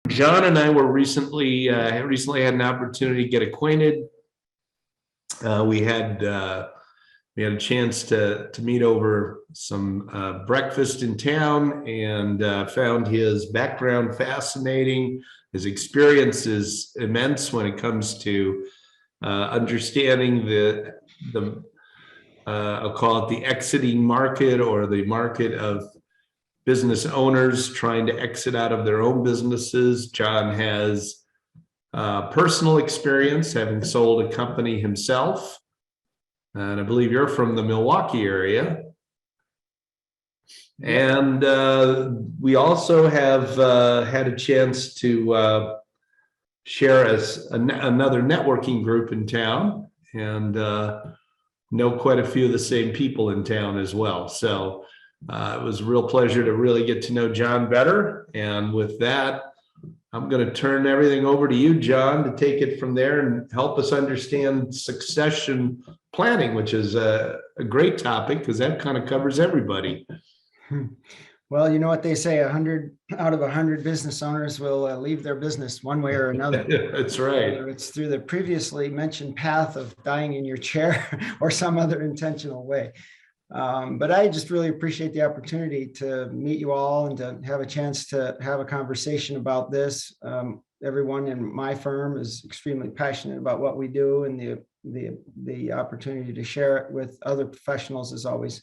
John and I were recently had an opportunity to get acquainted. We had a chance to meet over some breakfast in town, and found his background fascinating. His experience is immense when it comes to understanding the I'll call it the exiting market, or the market of business owners trying to exit out of their own businesses. John has personal experience, having sold a company himself. And I believe you're from the Milwaukee area. And we also have had a chance to share as another networking group in town, and know quite a few of the same people in town as well. So it was a real pleasure to really get to know John better. And with that, I'm going to turn everything over to you, John, to take it from there and help us understand succession planning, which is a great topic because that kind of covers everybody. Well, you know what they say, 100 out of 100 business owners will leave their business one way or another. That's right. Whether it's through the previously mentioned path of dying in your chair or some other intentional way. But I just really appreciate the opportunity to meet you all and to have a chance to have a conversation about this. Everyone in my firm is extremely passionate about what we do, and the opportunity to share it with other professionals is always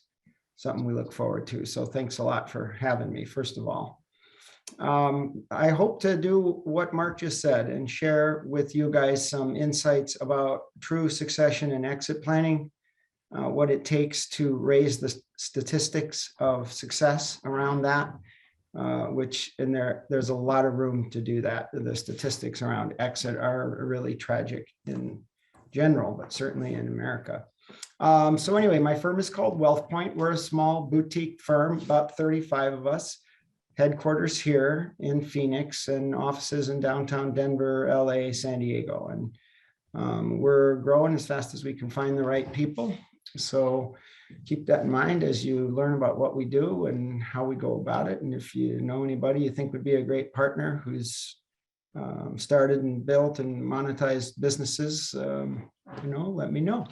something we look forward to. So thanks a lot for having me, first of all. I hope to do what Mark just said and share with you guys some insights about true succession and exit planning, what it takes to raise the statistics of success around that, there's a lot of room to do that. The statistics around exit are really tragic in general, but certainly in America. So anyway, my firm is called WealthPoint. We're a small boutique firm, about 35 of us, headquarters here in Phoenix and offices in downtown Denver, LA, San Diego. And we're growing as fast as we can find the right people. So keep that in mind as you learn about what we do and how we go about it. And if you know anybody you think would be a great partner who's started and built and monetized businesses, let me know.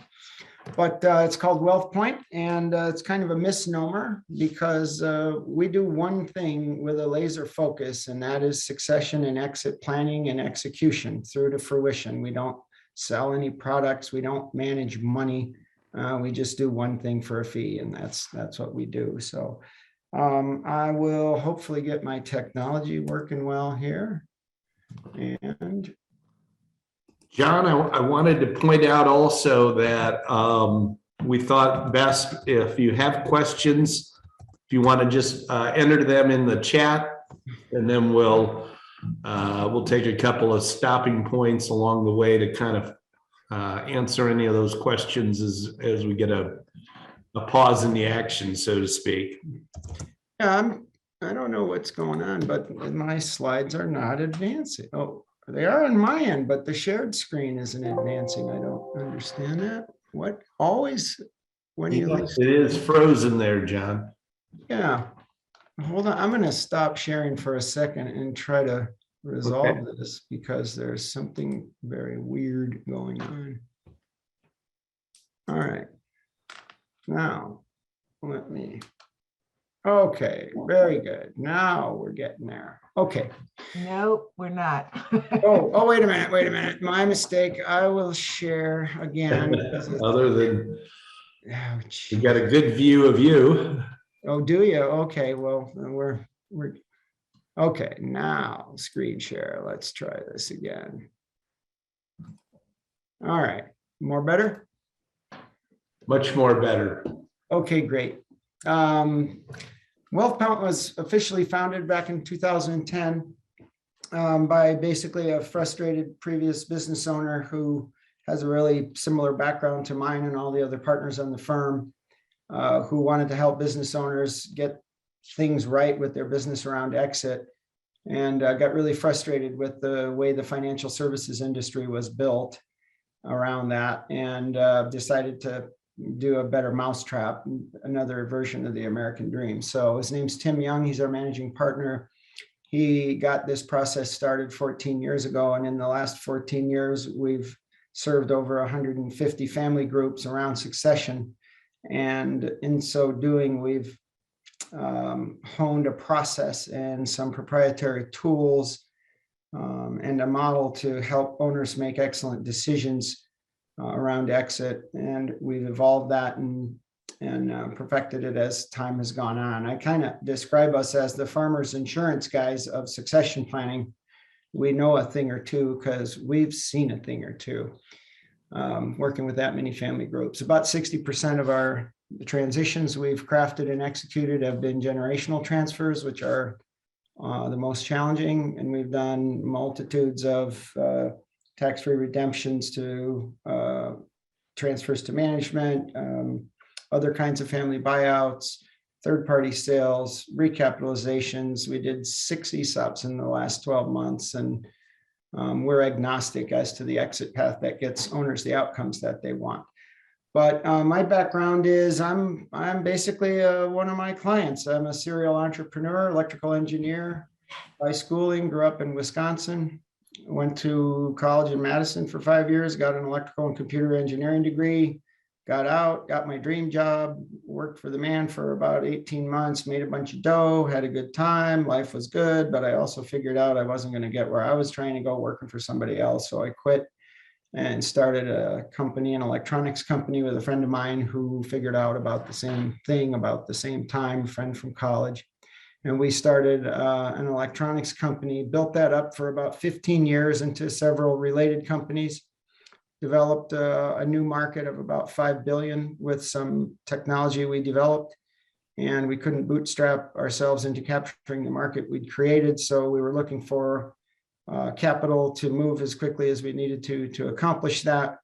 But it's called WealthPoint, and it's kind of a misnomer because we do one thing with a laser focus, and that is succession and exit planning and execution through to fruition. We don't sell any products. We don't manage money. We just do one thing for a fee, and that's what we do. So I will hopefully get my technology working well here. And John, I wanted to point out also that we thought best if you have questions, if you want to just enter them in the chat, and then we'll take a couple of stopping points along the way to kind of answer any of those questions as we get a pause in the action, so to speak. Yeah, I don't know what's going on, but my slides are not advancing. Oh, they are on my end, but the shared screen isn't advancing. I don't understand that. What always when you it is frozen there, John. Yeah. Hold on. I'm going to stop sharing for a second and try to resolve this because there's something very weird going on. All right. Now, let me. Okay, very good. Now we're getting there. Okay. Nope, we're not. oh, wait a minute. My mistake. I will share again. Other than you got a good view of you. Oh, do you? Okay, well, we're okay. Now screen share. Let's try this again. All right. More better? Much more better. Okay, great. Wealthbound was officially founded back in 2010 by basically a frustrated previous business owner who has a really similar background to mine and all the other partners on the firm, who wanted to help business owners get things right with their business around exit, and got really frustrated with the way the financial services industry was built around that, and decided to do a better mousetrap, another version of the American dream. So his name's Tim Young. He's our managing partner. he got this process started 14 years ago. And in the last 14 years, we've served over 150 family groups around succession. And in so doing, we've honed a process and some proprietary tools and a model to help owners make excellent decisions around exit. And we've evolved that and perfected it as time has gone on. I kind of describe us as the farmers insurance guys of succession planning. We know a thing or two because we've seen a thing or two working with that many family groups. About 60% of our transitions we've crafted and executed have been generational transfers, which are the most challenging. And we've done multitudes of tax-free redemptions to transfers to management, other kinds of family buyouts, third-party sales, recapitalizations. We did 6 ESOPs in the last 12 months, and we're agnostic as to the exit path that gets owners the outcomes that they want. But my background is I'm basically one of my clients. I'm a serial entrepreneur, electrical engineer by schooling, grew up in Wisconsin, went to college in Madison for 5 years, got an electrical and computer engineering degree, got out, got my dream job, worked for the man for about 18 months, made a bunch of dough, had a good time, life was good, but I also figured out I wasn't going to get where I was trying to go working for somebody else. So I quit and started a company, an electronics company with a friend of mine who figured out about the same thing about the same time, a friend from college. And we started an electronics company, built that up for about 15 years into several related companies, developed a new market of about 5 billion with some technology we developed, and we couldn't bootstrap ourselves into capturing the market we'd created. So we were looking for capital to move as quickly as we needed to accomplish that.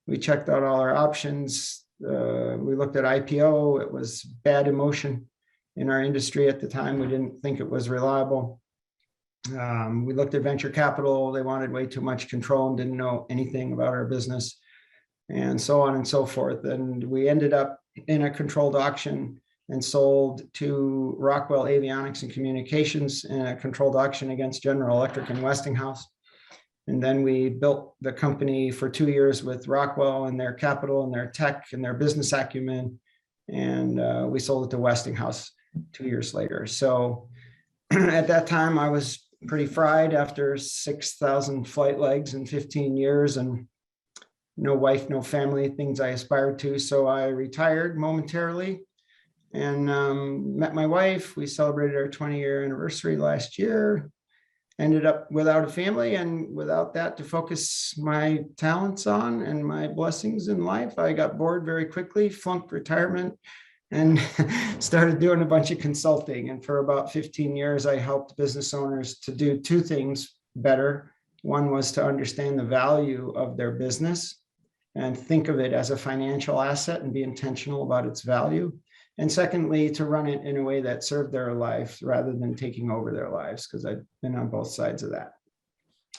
We checked out all our options. We looked at IPO. It was bad emotion in our industry at the time. We didn't think it was reliable. We looked at venture capital. They wanted way too much control and didn't know anything about our business, and so on and so forth. And we ended up in a controlled auction and sold to Rockwell Avionics and Communications in a controlled auction against General Electric and Westinghouse. And then we built the company for 2 years with Rockwell and their capital and their tech and their business acumen. And we sold it to Westinghouse 2 years later. So at that time, I was pretty fried after 6,000 flight legs in 15 years and no wife, no family, things I aspired to. So I retired momentarily and met my wife. We celebrated our 20-year anniversary last year, ended up without a family and without that to focus my talents on and my blessings in life. I got bored very quickly, flunked retirement, and started doing a bunch of consulting. And for about 15 years, I helped business owners to do 2 things better. One was to understand the value of their business and think of it as a financial asset and be intentional about its value. And secondly, to run it in a way that served their life rather than taking over their lives, because I've been on both sides of that.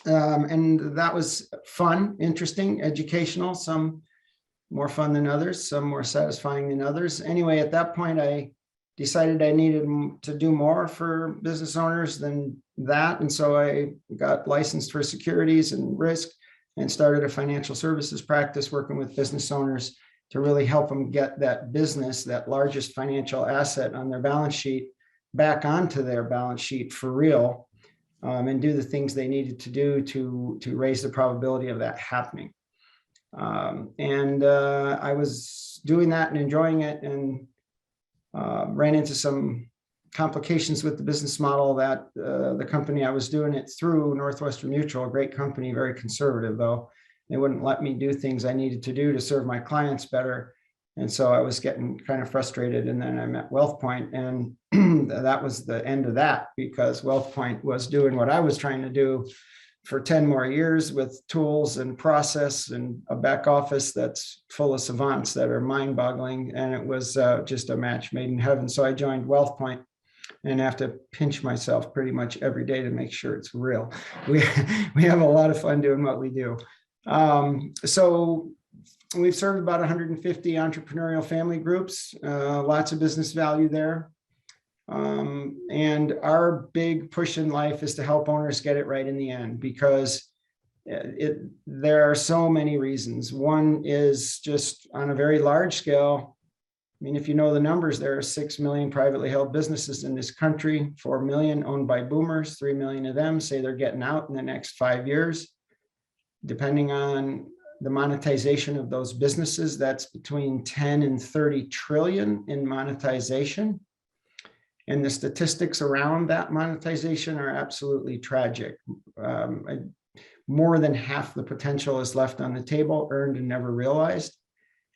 And that was fun, interesting, educational, some more fun than others, some more satisfying than others. Anyway, at that point, I decided I needed to do more for business owners than that. And so I got licensed for securities and risk and started a financial services practice working with business owners to really help them get that business, that largest financial asset on their balance sheet, back onto their balance sheet for real, and do the things they needed to do to raise the probability of that happening. I was doing that and enjoying it, and ran into some complications with the business model that the company I was doing it through, Northwestern Mutual, a great company, very conservative though. They wouldn't let me do things I needed to do to serve my clients better. And so I was getting kind of frustrated. And then I met WealthPoint, and that was the end of that, because WealthPoint was doing what I was trying to do for 10 more years with tools and process and a back office that's full of savants that are mind-boggling. And it was just a match made in heaven. So I joined WealthPoint and have to pinch myself pretty much every day to make sure it's real. We have a lot of fun doing what we do. So we've served about 150 entrepreneurial family groups, lots of business value there. And our big push in life is to help owners get it right in the end, because there are so many reasons. One is just on a very large scale. I mean, if you know the numbers, there are 6 million privately held businesses in this country, 4 million owned by boomers, 3 million of them say they're getting out in the next 5 years. Depending on the monetization of those businesses, that's between 10 and 30 trillion in monetization. And the statistics around that monetization are absolutely tragic. More than half the potential is left on the table, earned and never realized.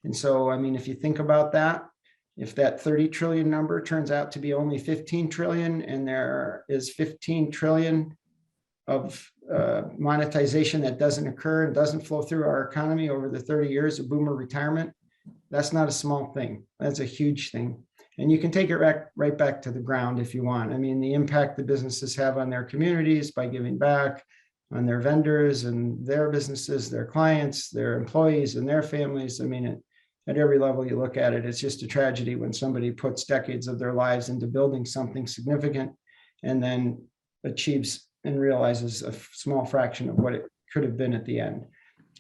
And so, I mean, if you think about that, if that 30 trillion number turns out to be only 15 trillion, and there is 15 trillion of monetization that doesn't occur and doesn't flow through our economy over the 30 years of boomer retirement, that's not a small thing. That's a huge thing. And you can take it right back to the ground if you want. I mean, the impact the businesses have on their communities by giving back, on their vendors and their businesses, their clients, their employees and their families. I mean, at every level you look at it, it's just a tragedy when somebody puts decades of their lives into building something significant and then achieves and realizes a small fraction of what it could have been at the end.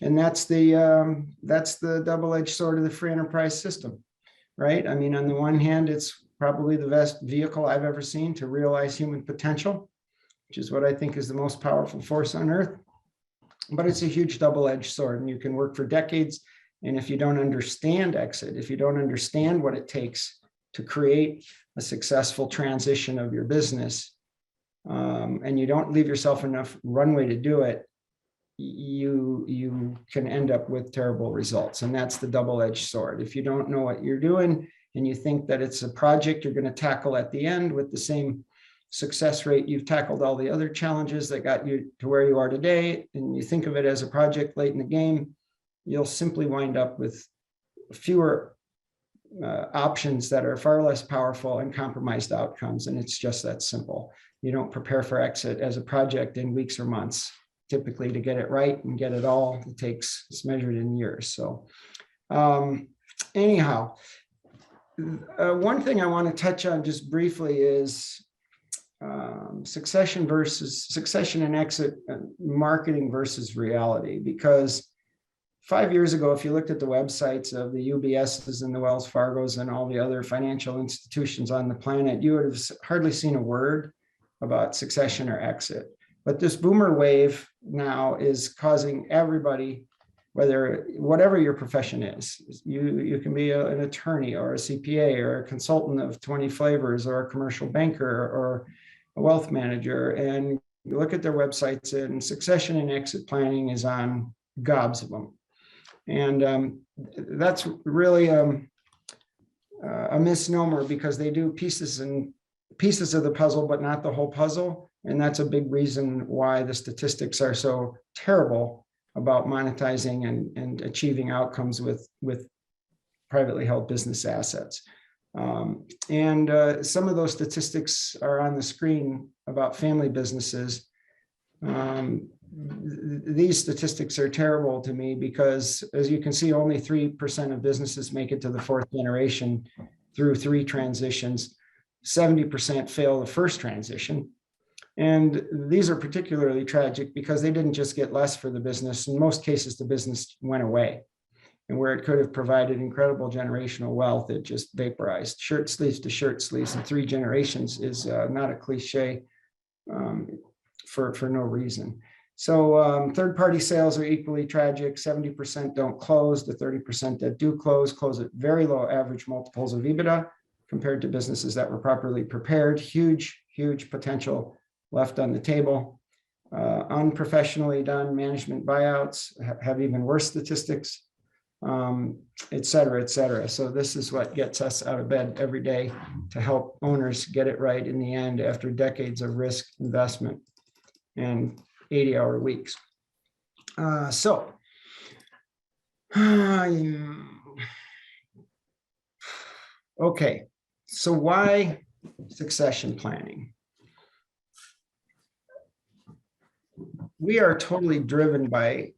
And that's the double-edged sword of the free enterprise system, right? I mean, on the one hand, it's probably the best vehicle I've ever seen to realize human potential, which is what I think is the most powerful force on earth. But it's a huge double-edged sword, and you can work for decades. And if you don't understand exit, if you don't understand what it takes to create a successful transition of your business, and you don't leave yourself enough runway to do it, you can end up with terrible results. And that's the double-edged sword. If you don't know what you're doing and you think that it's a project you're going to tackle at the end with the same success rate you've tackled all the other challenges that got you to where you are today, and you think of it as a project late in the game, you'll simply wind up with fewer options that are far less powerful and compromised outcomes. And it's just that simple. You don't prepare for exit as a project in weeks or months. Typically, to get it right and get it all, it's measured in years. So anyhow, one thing I want to touch on just briefly is succession and exit marketing versus reality. Because 5 years ago, if you looked at the websites of the UBSs and the Wells Fargos and all the other financial institutions on the planet, you would have hardly seen a word about succession or exit. But this boomer wave now is causing everybody, whatever your profession is, you can be an attorney or a CPA or a consultant of 20 flavors or a commercial banker or a wealth manager, and you look at their websites, and succession and exit planning is on gobs of them. And that's really a misnomer, because they do pieces of the puzzle, but not the whole puzzle. And that's a big reason why the statistics are so terrible about monetizing and achieving outcomes with privately held business assets. And some of those statistics are on the screen about family businesses. These statistics are terrible to me, because as you can see, only 3% of businesses make it to the fourth generation through 3 transitions. 70% fail the first transition. And these are particularly tragic because they didn't just get less for the business. In most cases, the business went away. And where it could have provided incredible generational wealth, it just vaporized. Shirt sleeves to shirt sleeves in 3 generations is not a cliche for no reason. So third-party sales are equally tragic. 70% don't close. The 30% that do close at very low average multiples of EBITDA compared to businesses that were properly prepared. Huge, huge potential left on the table. Unprofessionally done management buyouts have even worse statistics, et cetera, et cetera. So this is what gets us out of bed every day to help owners get it right in the end after decades of risk investment and 80-hour weeks. Okay, so why succession planning? We are totally driven by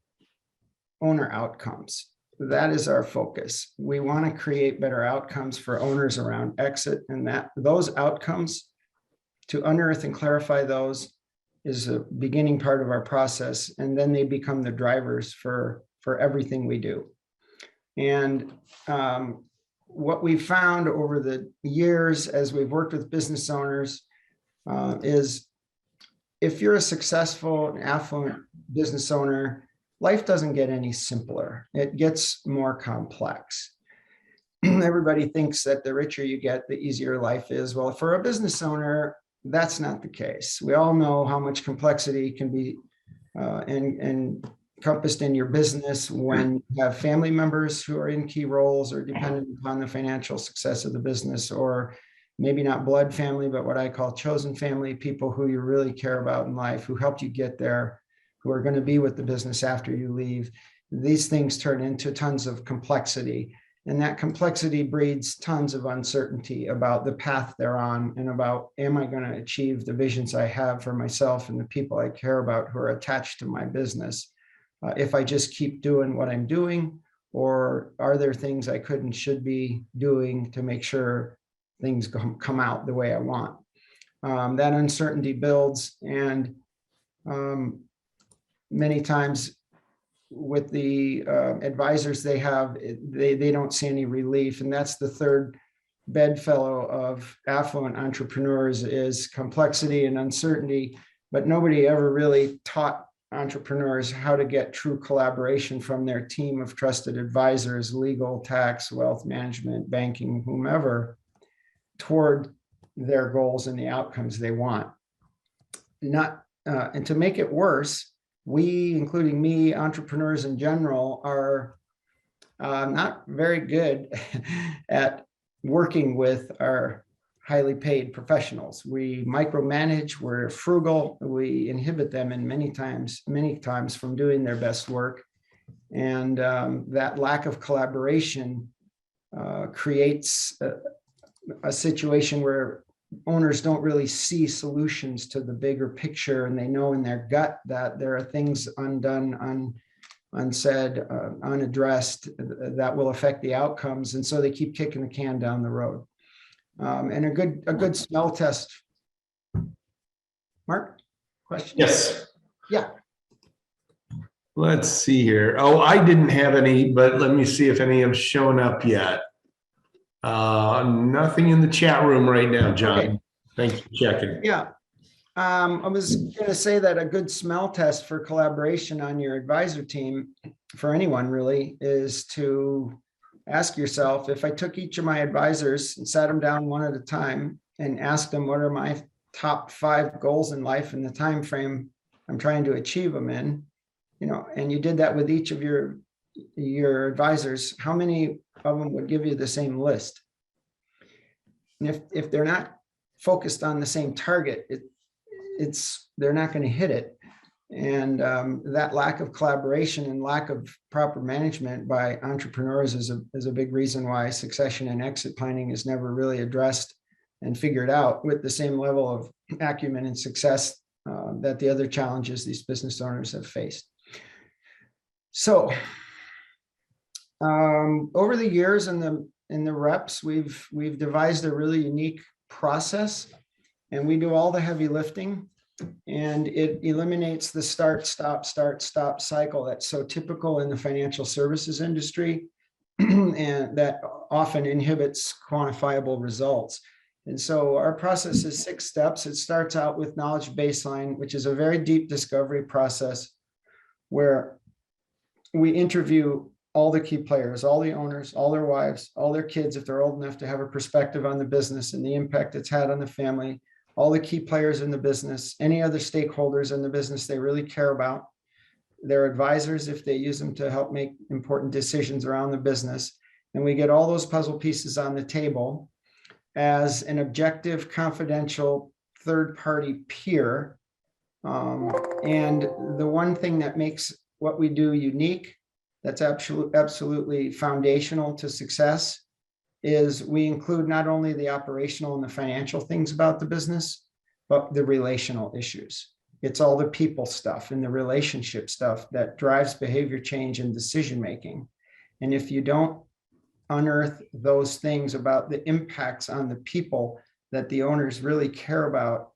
owner outcomes. that is our focus. We want to create better outcomes for owners around exit, and that those outcomes, to unearth and clarify those, is a beginning part of our process, and then they become the drivers for everything we do. And what we found over the years as we've worked with business owners is if you're a successful and affluent business owner, life doesn't get any simpler. It gets more complex. Everybody thinks that the richer you get, the easier life is. Well, for a business owner, that's not the case. We all know how much complexity can be encompassed in your business when you have family members who are in key roles or dependent upon the financial success of the business, or maybe not blood family, but what I call chosen family, people who you really care about in life, who helped you get there, who are going to be with the business after you leave. These things turn into tons of complexity, and that complexity breeds tons of uncertainty about the path they're on and about, am I going to achieve the visions I have for myself and the people I care about who are attached to my business? If I just keep doing what I'm doing, or are there things I could and should be doing to make sure things come out the way I want? That uncertainty builds, and many times with the advisors they have, they don't see any relief. And that's the third bedfellow of affluent entrepreneurs, is complexity and uncertainty. But nobody ever really taught entrepreneurs how to get true collaboration from their team of trusted advisors, legal, tax, wealth management, banking, whomever, toward their goals and the outcomes they want. And to make it worse, we, including me, entrepreneurs in general, are not very good at working with our highly paid professionals. We micromanage, we're frugal, we inhibit them in many times from doing their best work. And that lack of collaboration creates a situation where owners don't really see solutions to the bigger picture, and they know in their gut that there are things undone, unsaid, unaddressed that will affect the outcomes, and so they keep kicking the can down the road. And a good smell test. Mark, question? Yes. Yeah. Let's see here. Oh, I didn't have any, but let me see if any have shown up yet. Nothing in the chat room right now, John. Okay. Thanks for checking. Yeah. I was going to say that a good smell test for collaboration on your advisor team, for anyone really, is to ask yourself, if I took each of my advisors and sat them down one at a time and asked them, what are my top 5 goals in life in the time frame I'm trying to achieve them in, and you did that with each of your advisors, how many of them would give you the same list? And if they're not focused on the same target, they're not going to hit it. And that lack of collaboration and lack of proper management by entrepreneurs is a big reason why succession and exit planning is never really addressed and figured out with the same level of acumen and success that the other challenges these business owners have faced. So over the years in the reps, we've devised a really unique process, and we do all the heavy lifting, and it eliminates the start, stop cycle that's so typical in the financial services industry and that often inhibits quantifiable results. And so our process is 6 steps. It starts out with knowledge baseline, which is a very deep discovery process where we interview all the key players, all the owners, all their wives, all their kids, if they're old enough to have a perspective on the business and the impact it's had on the family, all the key players in the business, any other stakeholders in the business they really care about, their advisors, if they use them to help make important decisions around the business. And we get all those puzzle pieces on the table as an objective, confidential, third-party peer. And the one thing that makes what we do unique, that's absolutely foundational to success, is we include not only the operational and the financial things about the business, but the relational issues. It's all the people stuff and the relationship stuff that drives behavior change and decision-making. And if you don't unearth those things about the impacts on the people that the owners really care about,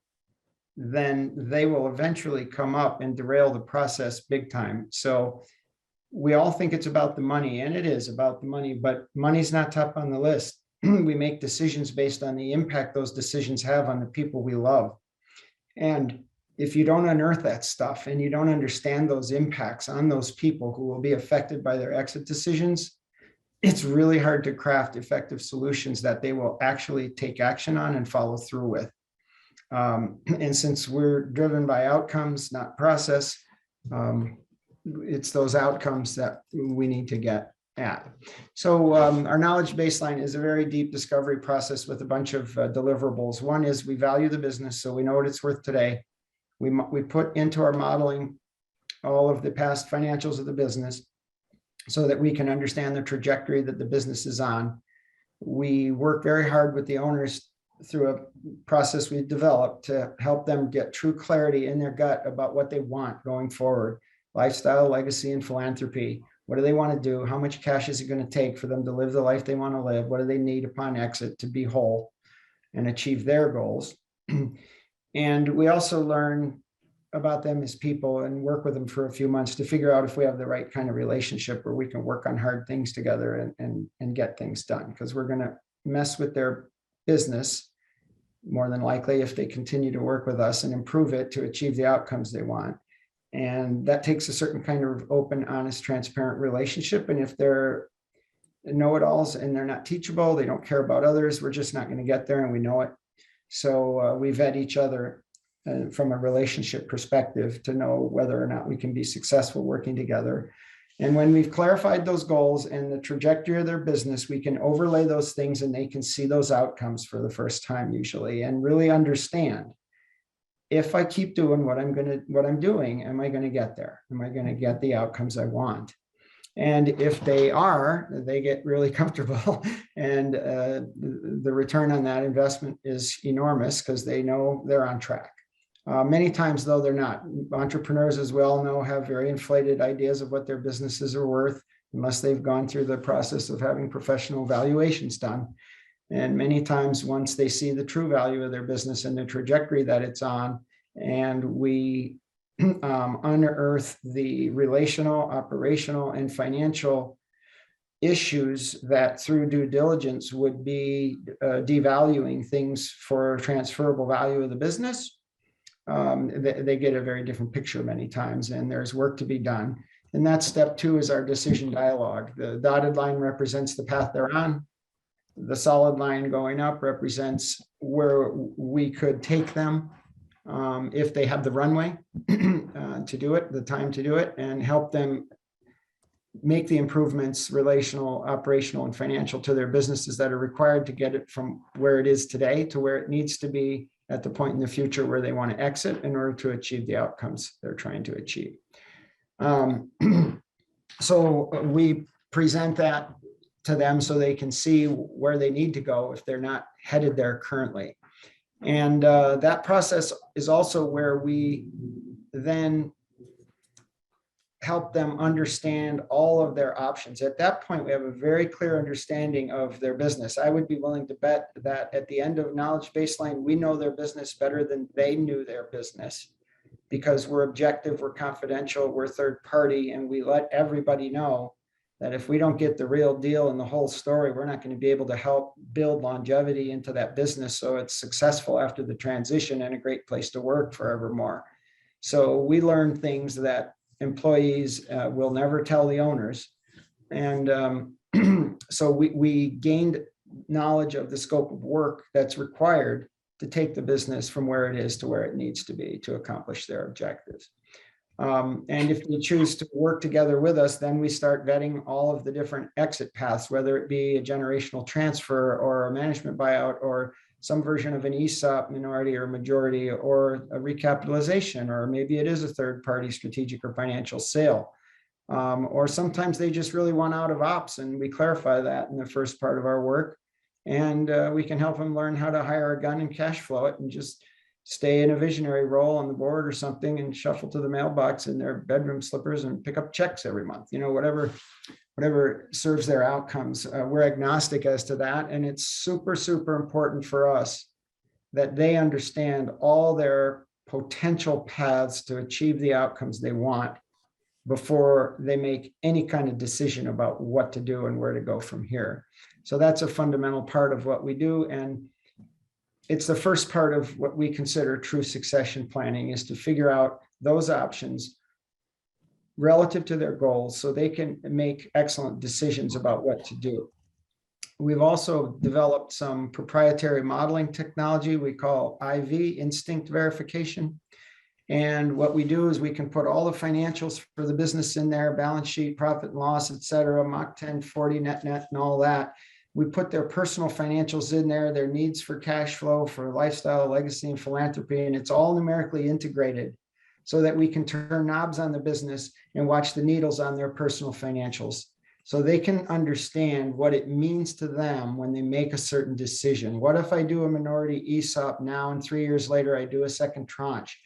then they will eventually come up and derail the process big time. So we all think it's about the money, and it is about the money, but money's not top on the list. We make decisions based on the impact those decisions have on the people we love. And if you don't unearth that stuff and you don't understand those impacts on those people who will be affected by their exit decisions, it's really hard to craft effective solutions that they will actually take action on and follow through with. And since we're driven by outcomes, not process, it's those outcomes that we need to get at. So our knowledge baseline is a very deep discovery process with a bunch of deliverables. One is we value the business, so we know what it's worth today. We put into our modeling all of the past financials of the business so that we can understand the trajectory that the business is on. We work very hard with the owners through a process we've developed to help them get true clarity in their gut about what they want going forward: lifestyle, legacy, and philanthropy. What do they want to do? How much cash is it going to take for them to live the life they want to live? What do they need upon exit to be whole and achieve their goals? And we also learn about them as people and work with them for a few months to figure out if we have the right kind of relationship where we can work on hard things together and get things done, because we're going to mess with their business more than likely if they continue to work with us and improve it to achieve the outcomes they want. And that takes a certain kind of open, honest, transparent relationship. And if they're know-it-alls and they're not teachable, they don't care about others, we're just not going to get there, and we know it. So we vet each other from a relationship perspective to know whether or not we can be successful working together. And when we've clarified those goals and the trajectory of their business, we can overlay those things and they can see those outcomes for the first time usually, and really understand, if I keep doing what I'm doing, am I going to get there? Am I going to get the outcomes I want? And if they are, they get really comfortable, and the return on that investment is enormous because they know they're on track. Many times, though, they're not. Entrepreneurs, as we all know, have very inflated ideas of what their businesses are worth, unless they've gone through the process of having professional valuations done. And many times, once they see the true value of their business and the trajectory that it's on, and we unearth the relational, operational, and financial issues that through due diligence would be devaluing things for transferable value of the business, they get a very different picture many times, and there's work to be done. And that's step 2 is our decision dialogue. The dotted line represents the path they're on. The solid line going up represents where we could take them if they have the runway to do it, the time to do it, and help them make the improvements, relational, operational, and financial, to their businesses that are required to get it from where it is today to where it needs to be at the point in the future where they want to exit in order to achieve the outcomes they're trying to achieve. So we present that to them so they can see where they need to go if they're not headed there currently. And that process is also where we then help them understand all of their options. At that point, we have a very clear understanding of their business. I would be willing to bet that at the end of knowledge baseline, we know their business better than they knew their business, because we're objective, we're confidential, we're third party, and we let everybody know that if we don't get the real deal and the whole story, we're not going to be able to help build longevity into that business so it's successful after the transition and a great place to work forevermore. So we learn things that employees will never tell the owners. And so we gained knowledge of the scope of work that's required to take the business from where it is to where it needs to be to accomplish their objectives. And if they choose to work together with us, then we start vetting all of the different exit paths, whether it be a generational transfer or a management buyout or some version of an ESOP, minority or majority, or a recapitalization, or maybe it is a third-party strategic or financial sale. Or sometimes they just really want out of ops, and we clarify that in the first part of our work. And we can help them learn how to hire a gun and cash flow it and just stay in a visionary role on the board or something and shuffle to the mailbox in their bedroom slippers and pick up checks every month, whatever serves their outcomes. We're agnostic as to that. And it's super, super important for us that they understand all their potential paths to achieve the outcomes they want before they make any kind of decision about what to do and where to go from here. So that's a fundamental part of what we do. And it's the first part of what we consider true succession planning, is to figure out those options relative to their goals so they can make excellent decisions about what to do. We've also developed some proprietary modeling technology we call IV, instinct verification. And what we do is we can put all the financials for the business in there, balance sheet, profit and loss, et cetera, Mach 10, 40, net, and all that. We put their personal financials in there, their needs for cash flow, for lifestyle, legacy, and philanthropy, and it's all numerically integrated so that we can turn knobs on the business and watch the needles on their personal financials so they can understand what it means to them when they make a certain decision. What if I do a minority ESOP now and 3 years later I do a second tranche?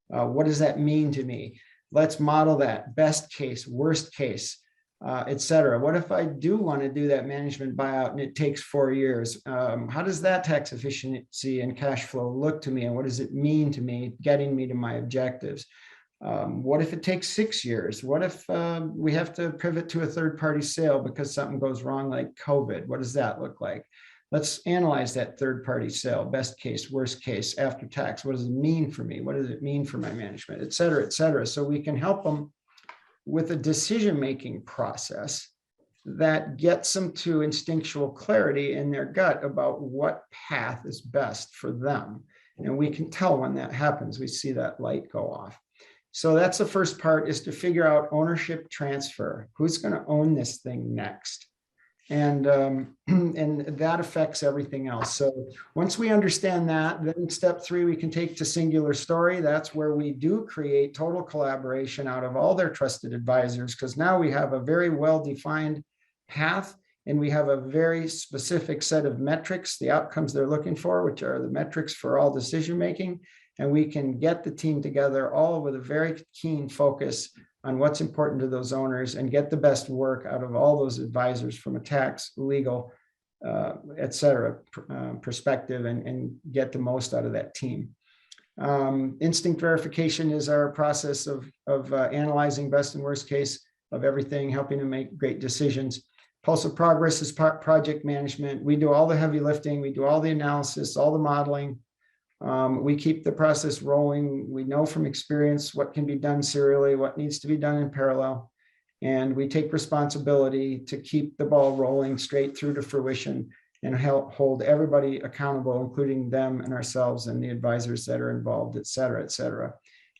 What does that mean to me? Let's model that best case, worst case, et cetera. What if I do want to do that management buyout and it takes 4 years? How does that tax efficiency and cash flow look to me? And what does it mean to me getting me to my objectives? What if it takes 6 years? What if we have to pivot to a third-party sale because something goes wrong like COVID? What does that look like? Let's analyze that third-party sale, best case, worst case, after tax. What does it mean for me? What does it mean for my management, et cetera, et cetera. So we can help them with a decision-making process that gets them to instinctual clarity in their gut about what path is best for them. And we can tell when that happens. We see that light go off. So that's the first part, is to figure out ownership transfer. Who's going to own this thing next? And that affects everything else. So once we understand that, then step 3, we can take to singular story. That's where we do create total collaboration out of all their trusted advisors, because now we have a very well-defined path and we have a very specific set of metrics, the outcomes they're looking for, which are the metrics for all decision-making. And we can get the team together all with a very keen focus on what's important to those owners and get the best work out of all those advisors from a tax, legal, et cetera, perspective, and get the most out of that team. Instinct verification is our process of analyzing best and worst case of everything, helping them make great decisions. Pulse of progress is project management. We do all the heavy lifting. We do all the analysis, all the modeling. We keep the process rolling. We know from experience what can be done serially, what needs to be done in parallel. And we take responsibility to keep the ball rolling straight through to fruition and help hold everybody accountable, including them and ourselves and the advisors that are involved, et cetera, et cetera.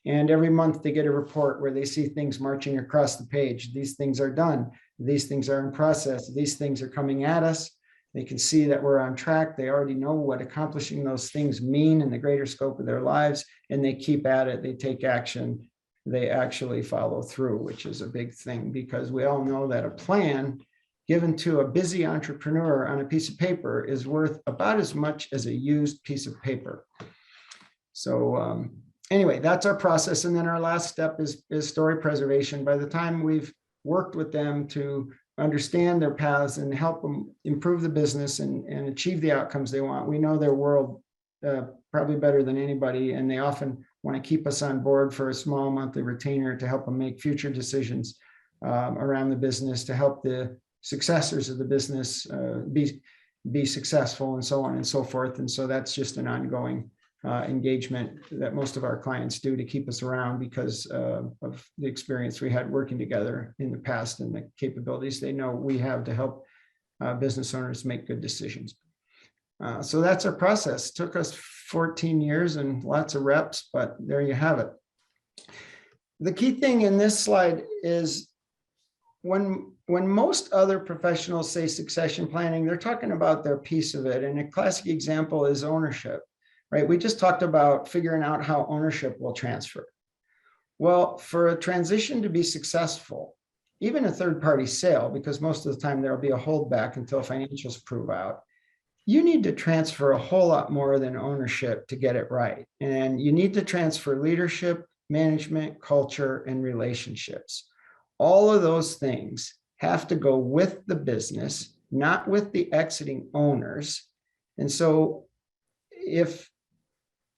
And every month they get a report where they see things marching across the page. These things are done. These things are in process. These things are coming at us. They can see that we're on track. They already know what accomplishing those things mean in the greater scope of their lives, and they keep at it. They take action. They actually follow through, which is a big thing, because we all know that a plan given to a busy entrepreneur on a piece of paper is worth about as much as a used piece of paper. So anyway, that's our process. And then our last step is story preservation. By the time we've worked with them to understand their paths and help them improve the business and achieve the outcomes they want, we know their world probably better than anybody, and they often want to keep us on board for a small monthly retainer to help them make future decisions around the business, to help the successors of the business be successful, and so on and so forth. And so that's just an ongoing engagement that most of our clients do to keep us around, because of the experience we had working together in the past and the capabilities they know we have to help business owners make good decisions. So that's our process. Took us 14 years and lots of reps, but there you have it. The key thing in this slide is when most other professionals say succession planning, they're talking about their piece of it. And a classic example is ownership. Right? We just talked about figuring out how ownership will transfer. Well, for a transition to be successful, even a third-party sale, because most of the time there'll be a holdback until financials prove out, you need to transfer a whole lot more than ownership to get it right. And you need to transfer leadership, management, culture, and relationships. All of those things have to go with the business, not with the exiting owners. And so if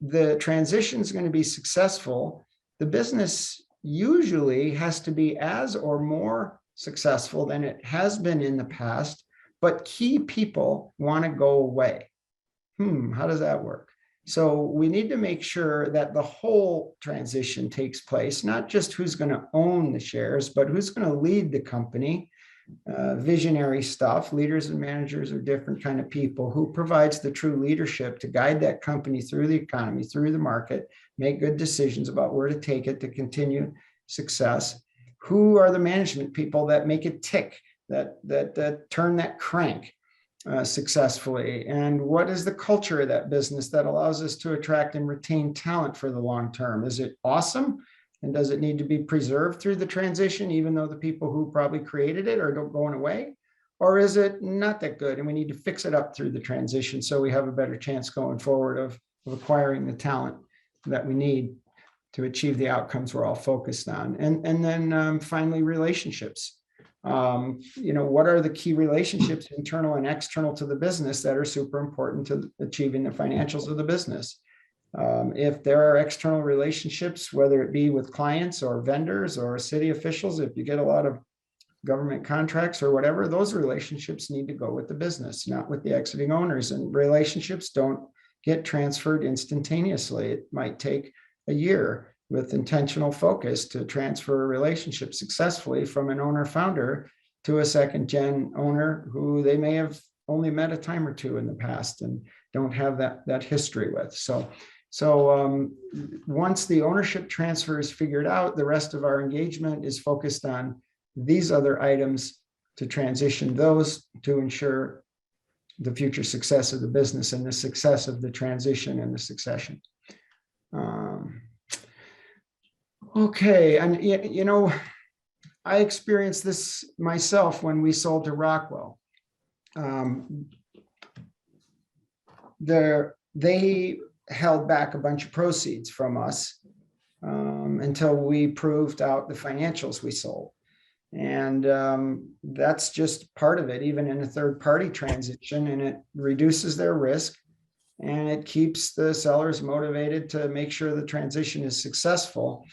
the transition is going to be successful, the business usually has to be as or more successful than it has been in the past, but key people want to go away. How does that work? So we need to make sure that the whole transition takes place, not just who's going to own the shares, but who's going to lead the company. Visionary stuff. Leaders and managers are different kind of people. Who provides the true leadership to guide that company through the economy, through the market, make good decisions about where to take it to continue success? Who are the management people that make it tick, that turn that crank successfully? And what is the culture of that business that allows us to attract and retain talent for the long term? Is it awesome? And does it need to be preserved through the transition, even though the people who probably created it are going away? Or is it not that good and we need to fix it up through the transition so we have a better chance going forward of acquiring the talent that we need to achieve the outcomes we're all focused on? And then finally, relationships. What are the key relationships, internal and external to the business, that are super important to achieving the financials of the business? If there are external relationships, whether it be with clients or vendors or city officials, if you get a lot of government contracts or whatever, those relationships need to go with the business, not with the exiting owners. And relationships don't get transferred instantaneously. It might take a year with intentional focus to transfer a relationship successfully from an owner founder to a second gen owner who they may have only met a time or two in the past and don't have that history with. So once the ownership transfer is figured out, the rest of our engagement is focused on these other items to transition those to ensure the future success of the business and the success of the transition and the succession. Okay, and I experienced this myself when we sold to Rockwell. They held back a bunch of proceeds from us until we proved out the financials we sold. And that's just part of it, even in a third party transition, and it reduces their risk and it keeps the sellers motivated to make sure the transition is successful.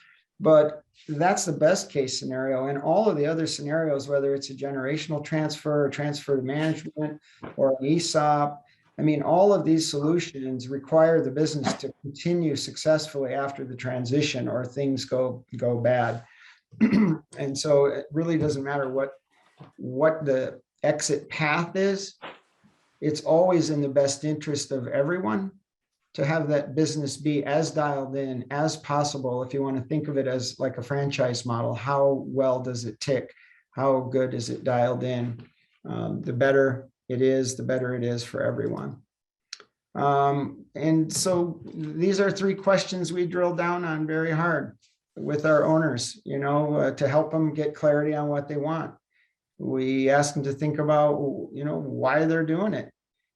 But that's the best case scenario. And all of the other scenarios, whether it's a generational transfer, or transfer to management, or an ESOP, I mean, all of these solutions require the business to continue successfully after the transition, or things go bad. And so it really doesn't matter what the exit path is. It's always in the best interest of everyone to have that business be as dialed in as possible. If you want to think of it as like a franchise model, how well does it tick? How good is it dialed in? The better it is, the better it is for everyone. And so these are 3 questions we drill down on very hard with our owners, to help them get clarity on what they want. We ask them to think about, why they're doing it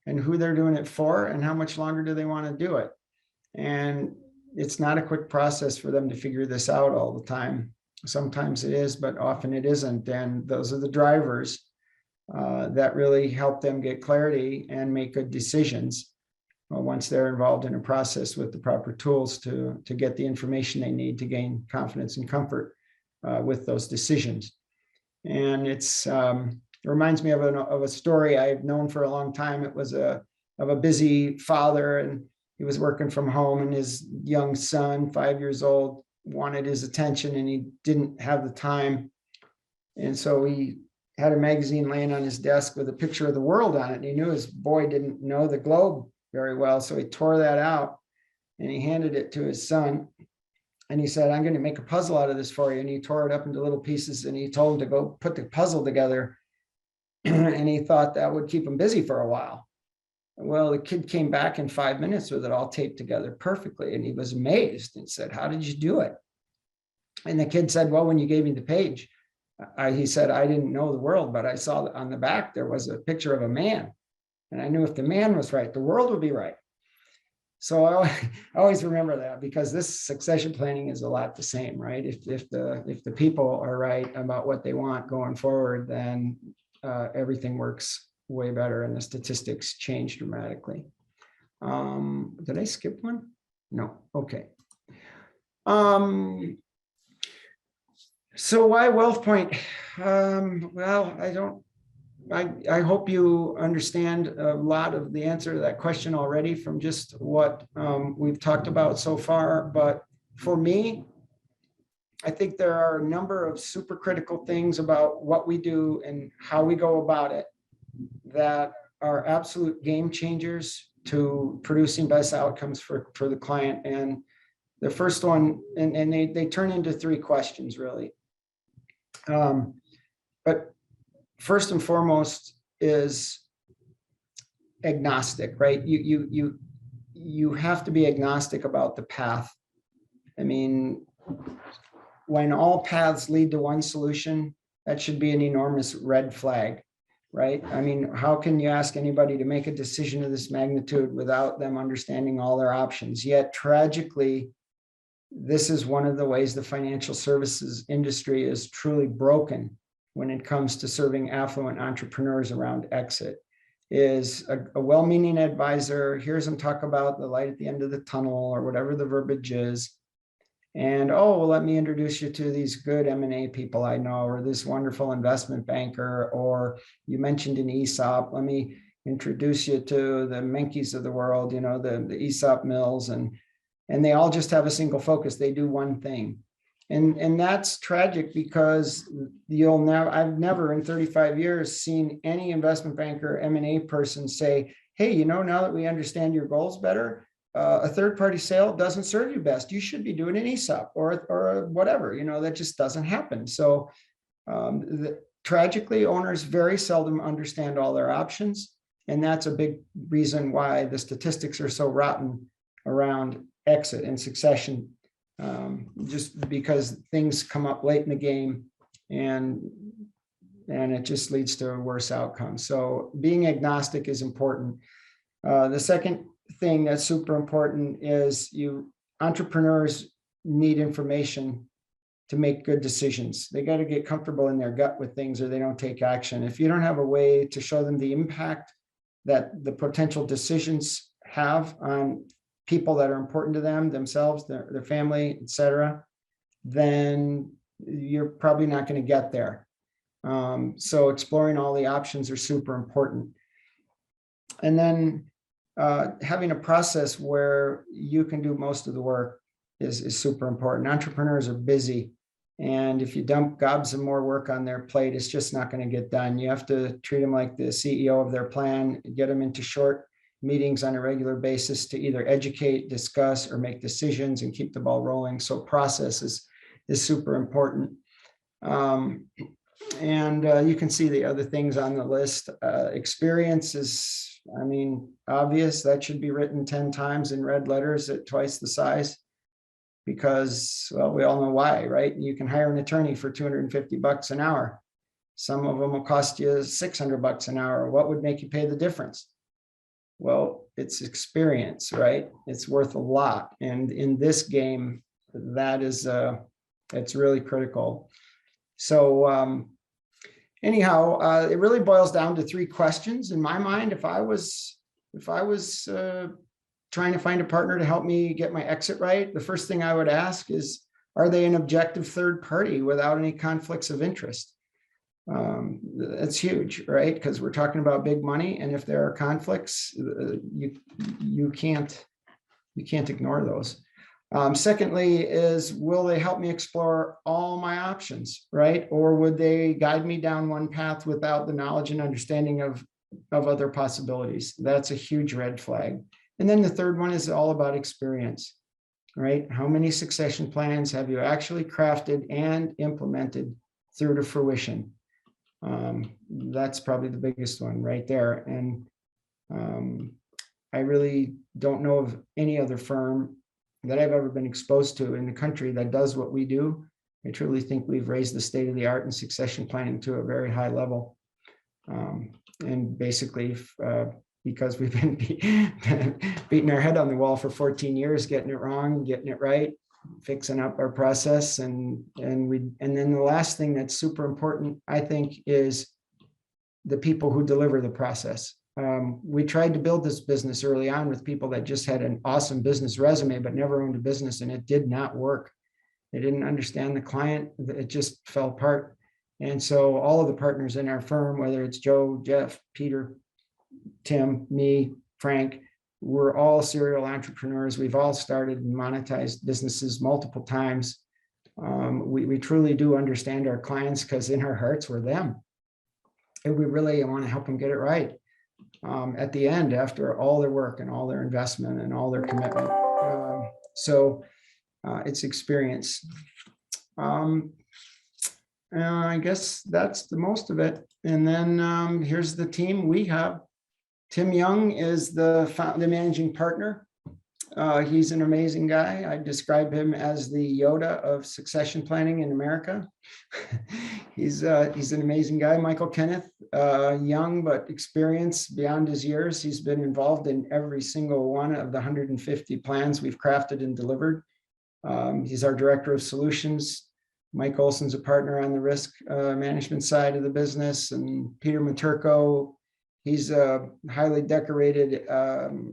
and who they're doing it for and how much longer do they want to do it. And it's not a quick process for them to figure this out all the time. Sometimes it is, but often it isn't. And those are the drivers that really help them get clarity and make good decisions once they're involved in a process with the proper tools to get the information they need to gain confidence and comfort with those decisions. And it reminds me of a story I've known for a long time. It was of a busy father, and he was working from home, and his young son, 5 years old, wanted his attention, and he didn't have the time. And so he had a magazine laying on his desk with a picture of the world on it. And he knew his boy didn't know the globe very well. So he tore that out and he handed it to his son. And he said, I'm going to make a puzzle out of this for you. And he tore it up into little pieces and he told him to go put the puzzle together. And he thought that would keep him busy for a while. Well, the kid came back in 5 minutes with it all taped together perfectly. And he was amazed and said, how did you do it? And the kid said, well, when you gave me the page, he said, I didn't know the world, but I saw on the back, there was a picture of a man. And I knew if the man was right, the world would be right. So I always remember that, because this succession planning is a lot the same, right? If the people are right about what they want going forward, then everything works way better and the statistics change dramatically. Did I skip one? No. Okay. So why WealthPoint? Well, I hope you understand a lot of the answer to that question already from just what we've talked about so far. But for me, I think there are a number of super critical things about what we do and how we go about it that are absolute game changers to producing best outcomes for the client. And the first one, and they turn into three questions really. But first and foremost is agnostic, right? You have to be agnostic about the path. I mean, when all paths lead to one solution, that should be an enormous red flag, right? I mean, how can you ask anybody to make a decision of this magnitude without them understanding all their options? Yet tragically, this is one of the ways the financial services industry is truly broken when it comes to serving affluent entrepreneurs around exit. Is a well-meaning advisor hears them talk about the light at the end of the tunnel or whatever the verbiage is. And, oh, well, let me introduce you to these good M&A people I know, or this wonderful investment banker, or you mentioned an ESOP. Let me introduce you to the Menkes of the world, you know, the ESOP mills, and they all just have a single focus. They do one thing. And that's tragic, because I've never in 35 years seen any investment banker, M&A person say, hey, you know, now that we understand your goals better, a third-party sale doesn't serve you best. You should be doing an ESOP or whatever, you know, that just doesn't happen. So tragically, owners very seldom understand all their options. And that's a big reason why the statistics are so rotten around exit and succession, just because things come up late in the game and it just leads to a worse outcome. So being agnostic is important. The second thing that's super important is entrepreneurs need information to make good decisions. They got to get comfortable in their gut with things, or they don't take action. If you don't have a way to show them the impact that the potential decisions have on people that are important to them, themselves, their family, etc., then you're probably not going to get there. So exploring all the options are super important. And then having a process where you can do most of the work is super important. Entrepreneurs are busy, and if you dump gobs of more work on their plate, it's just not going to get done. You have to treat them like the CEO of their plan, get them into short meetings on a regular basis to either educate, discuss, or make decisions and keep the ball rolling. So process is super important. And you can see the other things on the list. Experience is, I mean, obvious. That should be written 10 times in red letters at twice the size, because, well, we all know why, right? You can hire an attorney for $250 an hour. Some of them will cost you $600 an hour. What would make you pay the difference? Well, it's experience, right? It's worth a lot. And in this game, that is, it's really critical. So anyhow, it really boils down to three questions in my mind. If I was trying to find a partner to help me get my exit right, the first thing I would ask is, are they an objective third party without any conflicts of interest? That's huge, right? Because we're talking about big money, and if there are conflicts, you can't ignore those. Secondly is, will they help me explore all my options, right? Or would they guide me down one path without the knowledge and understanding of other possibilities? That's a huge red flag. And then the third one is all about experience, right? How many succession plans have you actually crafted and implemented through to fruition? That's probably the biggest one right there. And I really don't know of any other firm that I've ever been exposed to in the country that does what we do. I truly think we've raised the state of the art in succession planning to a very high level. And basically because we've been beating our head on the wall for 14 years, getting it wrong, getting it right, fixing up our process. And then the last thing that's super important, I think, is the people who deliver the process. We tried to build this business early on with people that just had an awesome business resume, but never owned a business, and it did not work. They didn't understand the client. It just fell apart. And so all of the partners in our firm, whether it's Joe, Jeff, Peter, Tim, me, Frank, we're all serial entrepreneurs. We've all started and monetized businesses multiple times. We truly do understand our clients, because in our hearts, we're them. And we really want to help them get it right. At the end, after all their work and all their investment and all their commitment. It's experience. I guess that's the most of it. And then here's the team we have. Tim Young is the managing partner. He's an amazing guy. I describe him as the Yoda of succession planning in America. He's an amazing guy. Michael Kenneth, young but experienced beyond his years. He's been involved in every single one of the 150 plans we've crafted and delivered. He's our director of solutions. Mike Olson's a partner on the risk management side of the business, and Peter Maturko, he's a highly decorated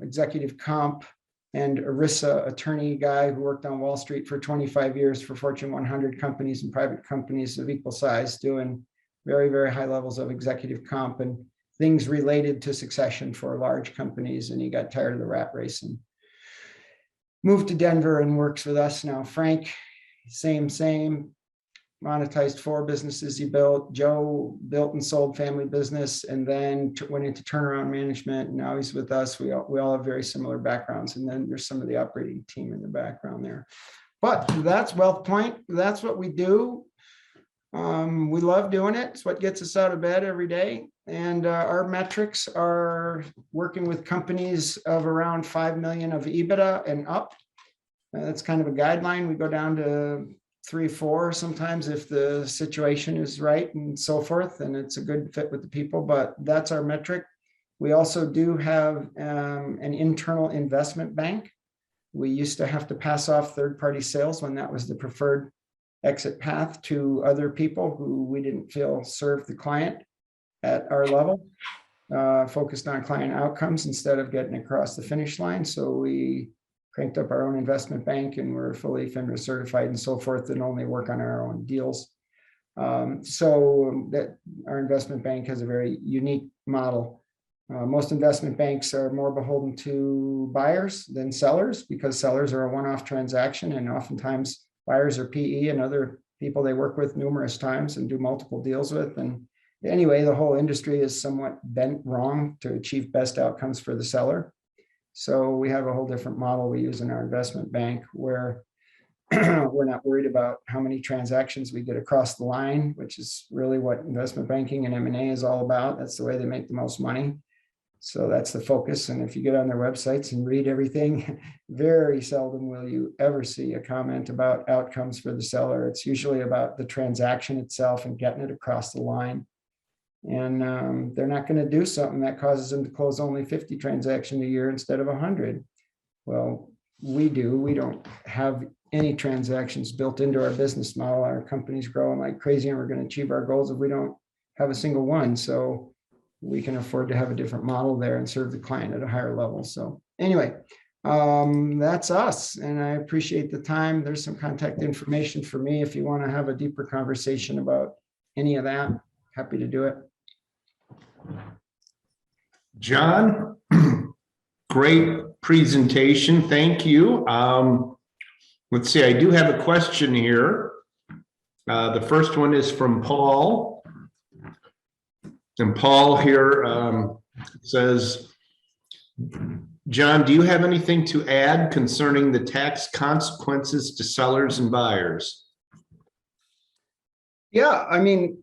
executive comp and ERISA attorney guy who worked on Wall Street for 25 years for Fortune 100 companies and private companies of equal size, doing very, very high levels of executive comp and things related to succession for large companies. And he got tired of the rat race and moved to Denver and works with us now. Frank, same, monetized 4 businesses he built. Joe built and sold family business, and then went into turnaround management. And now he's with us. We all have very similar backgrounds. And then there's some of the operating team in the background there. But that's WealthPoint. That's what we do. We love doing it. It's what gets us out of bed every day. And our metrics are working with companies of around 5 million of EBITDA and up. That's kind of a guideline. We go down to 3, 4 sometimes if the situation is right and so forth, and it's a good fit with the people, but that's our metric. We also do have an internal investment bank. We used to have to pass off third-party sales when that was the preferred exit path to other people who we didn't feel served the client at our level, focused on client outcomes instead of getting across the finish line. So we cranked up our own investment bank, and we're fully FINRA certified and so forth, and only work on our own deals. So that our investment bank has a very unique model. Most investment banks are more beholden to buyers than sellers, because sellers are a one-off transaction, and oftentimes buyers are PE and other people they work with numerous times and do multiple deals with. And anyway, the whole industry is somewhat bent wrong to achieve best outcomes for the seller. So we have a whole different model we use in our investment bank, where we're not worried about how many transactions we get across the line, which is really what investment banking and M&A is all about. That's the way they make the most money. So that's the focus. And if you get on their websites and read everything, very seldom will you ever see a comment about outcomes for the seller. It's usually about the transaction itself and getting it across the line. And they're not going to do something that causes them to close only 50 transactions a year instead of 100. Well, we do. We don't have any transactions built into our business model. Our company's growing like crazy, and we're going to achieve our goals if we don't have a single one. So we can afford to have a different model there and serve the client at a higher level. So anyway, that's us. And I appreciate the time. There's some contact information for me if you want to have a deeper conversation about any of that. Happy to do it. John, great presentation. Thank you. Let's see, I do have a question here. The first one is from Paul. And Paul here says, John, do you have anything to add concerning the tax consequences to sellers and buyers? Yeah, I mean,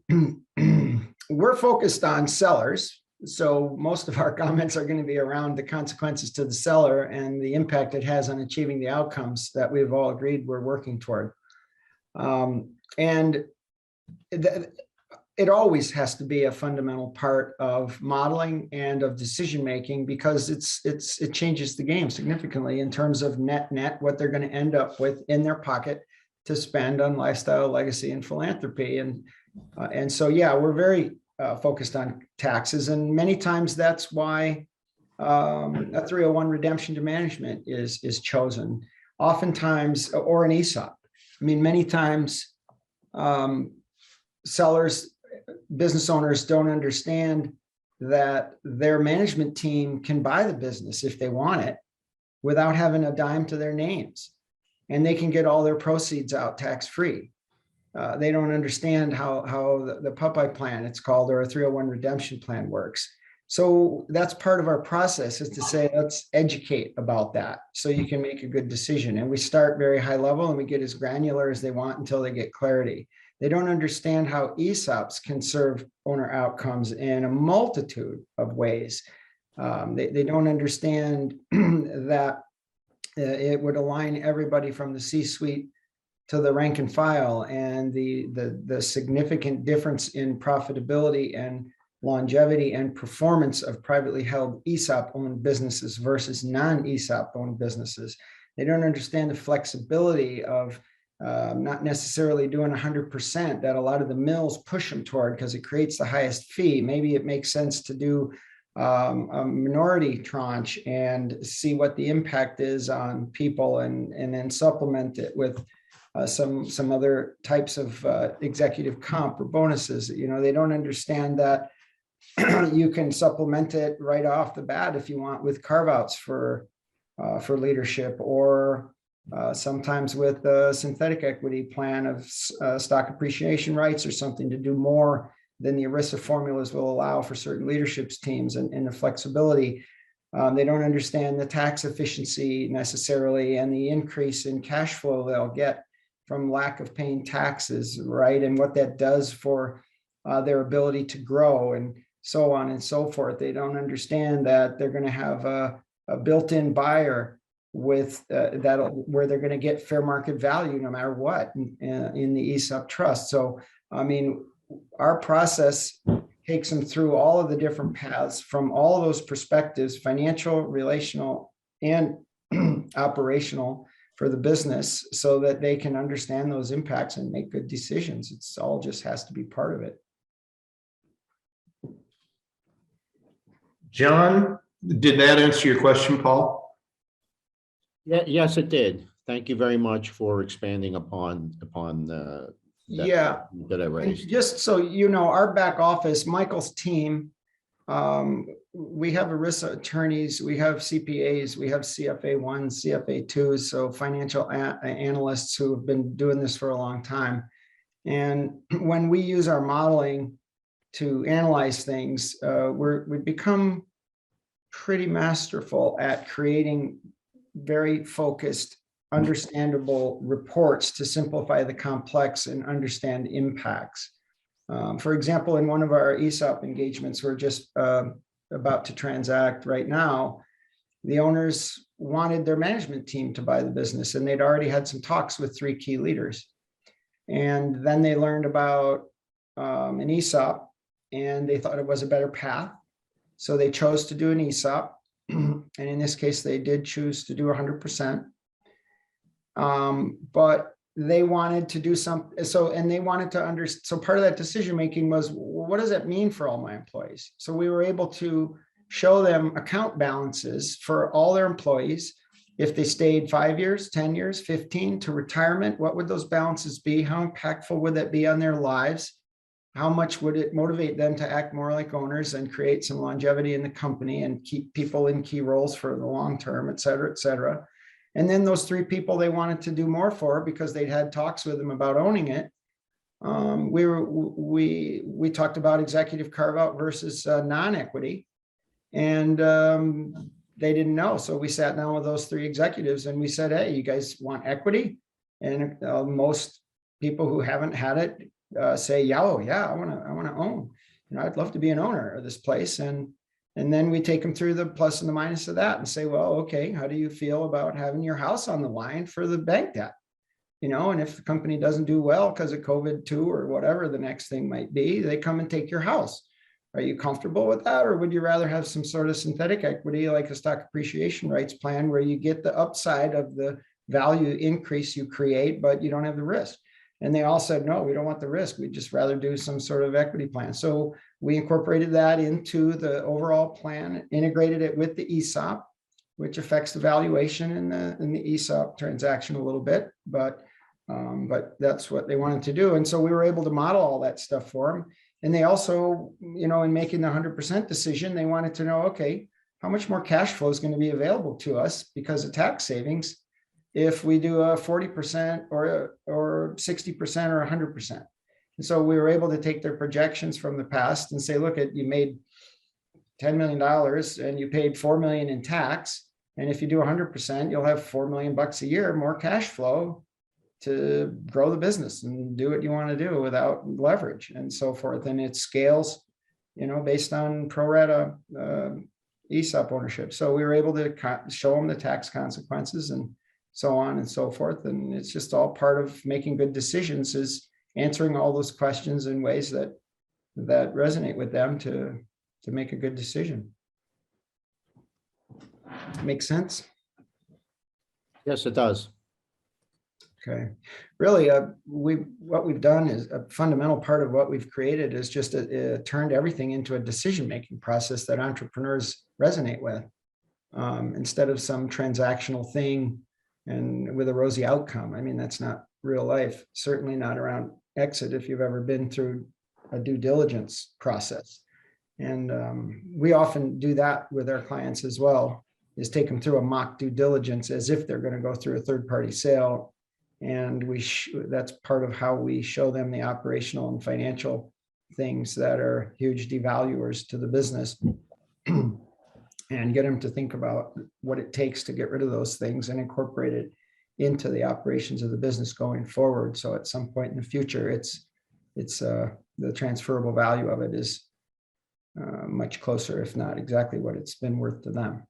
we're focused on sellers. So most of our comments are going to be around the consequences to the seller and the impact it has on achieving the outcomes that we've all agreed we're working toward. it always has to be a fundamental part of modeling and of decision making, because it changes the game significantly in terms of net what they're going to end up with in their pocket to spend on lifestyle, legacy, and philanthropy. And so, yeah, we're very focused on taxes, and many times that's why a 301 redemption to management is chosen. Oftentimes, or an ESOP. I mean, many times sellers, business owners don't understand that their management team can buy the business if they want it without having a dime to their names, and they can get all their proceeds out tax-free. They don't understand how the Popeye plan, it's called, or a 301 redemption plan works. So that's part of our process, is to say, let's educate about that so you can make a good decision. And we start very high level and we get as granular as they want until they get clarity. They don't understand how ESOPs can serve owner outcomes in a multitude of ways. They don't understand that it would align everybody from the C-suite to the rank and file, and the significant difference in profitability and longevity and performance of privately held ESOP owned businesses versus non-ESOP owned businesses. They don't understand the flexibility of not necessarily doing 100% that a lot of the mills push them toward, because it creates the highest fee. Maybe it makes sense to do a minority tranche and see what the impact is on people, and then supplement it with some other types of executive comp or bonuses. They don't understand that you can supplement it right off the bat if you want with carve-outs for leadership, or sometimes with a synthetic equity plan of stock appreciation rights or something to do more than the ERISA formulas will allow for certain leadership teams, and the flexibility. They don't understand the tax efficiency necessarily, and the increase in cash flow they'll get from lack of paying taxes, right? And what that does for their ability to grow, and so on and so forth. They don't understand that they're going to have a built-in buyer with where they're going to get fair market value no matter what in the ESOP trust. So, I mean, our process takes them through all of the different paths from all of those perspectives: financial, relational, and operational for the business, so that they can understand those impacts and make good decisions. It's all just has to be part of it. John, did that answer your question, Paul? Yeah, yes, it did. Thank you very much for expanding upon that I raised. Just so you know, our back office, Michael's team, we have ERISA attorneys, we have CPAs, we have CFA 1, CFA 2, so financial analysts who have been doing this for a long time. And when we use our modeling to analyze things, we become pretty masterful at creating very focused, understandable reports to simplify the complex and understand impacts. For example, in one of our ESOP engagements, we're just about to transact right now, the owners wanted their management team to buy the business, and they'd already had some talks with 3 key leaders. And then they learned about an ESOP, and they thought it was a better path. So they chose to do an ESOP. And in this case, they did choose to do 100%. But they wanted to do something. And they wanted to understand. So part of that decision-making was, what does that mean for all my employees? So we were able to show them account balances for all their employees. If they stayed 5 years, 10 years, 15 to retirement, what would those balances be? How impactful would that be on their lives? How much would it motivate them to act more like owners and create some longevity in the company and keep people in key roles for the long term, et cetera, et cetera. And then those 3 people they wanted to do more for, because they'd had talks with them about owning it. We talked about executive carve out versus non-equity, and they didn't know. So we sat down with those 3 executives and we said, hey, you guys want equity? And most people who haven't had it say, yeah, oh yeah, I want to own. I'd love to be an owner of this place. And then we take them through the plus and the minus of that and say, well, okay, how do you feel about having your house on the line for the bank debt? and if the company doesn't do well because of COVID too, or whatever the next thing might be, they come and take your house. Are you comfortable with that? Or would you rather have some sort of synthetic equity like a stock appreciation rights plan where you get the upside of the value increase you create, but you don't have the risk? And they all said, no, we don't want the risk. We'd just rather do some sort of equity plan. So we incorporated that into the overall plan, integrated it with the ESOP, which affects the valuation in the ESOP transaction a little bit, but that's what they wanted to do. And so we were able to model all that stuff for them. And they also, in making the 100% decision, they wanted to know, okay, how much more cash flow is going to be available to us because of tax savings if we do a 40% or 60% or 100%. And so we were able to take their projections from the past and say, look, you made $10 million and you paid $4 million in tax. And if you do 100%, you'll have $4 million a year more cash flow to grow the business and do what you want to do without leverage and so forth. And it scales, based on pro rata ESOP ownership. So we were able to show them the tax consequences and so on and so forth. And it's just all part of making good decisions, is answering all those questions in ways that resonate with them to make a good decision. Make sense? Yes, it does. Okay. Really, what we've done is a fundamental part of what we've created is just turned everything into a decision-making process that entrepreneurs resonate with, instead of some transactional thing and with a rosy outcome. I mean, that's not real life, certainly not around exit if you've ever been through a due diligence process. And we often do that with our clients as well, is take them through a mock due diligence as if they're going to go through a third-party sale. And that's part of how we show them the operational and financial things that are huge devaluers to the business and get them to think about what it takes to get rid of those things and incorporate it into the operations of the business going forward. So at some point in the future, it's the transferable value of it is much closer, if not exactly what it's been worth to them.